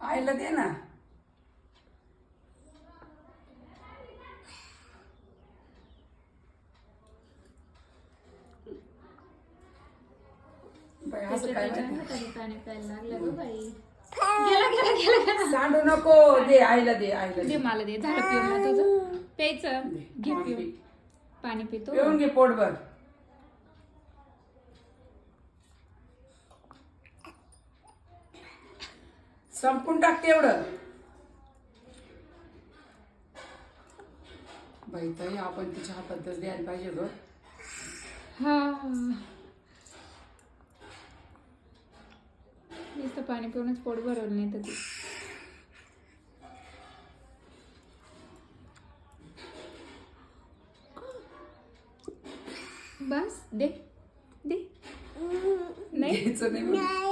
आईला दे ना. बाई असं काय पाणी प्यायला लागलं ग बाई. गेला गेला गेला गेला. सांडू नको. दे आईला दे. आईला दे दे. मला दे. झालं पिऊन ना तुझं प्यायचं. घे पाणी पिऊन. पी. पाणी पितो. पिऊन घे पोटभर. संपून टाकते एवढं. बाई ताई आपण तिच्या हातातच द्यायला पाहिजे ग. हा नुसतं पाणी पिऊनच पोट भरवलं नाही तर ती. बस दे दे. नाही घ्यायचं नाही.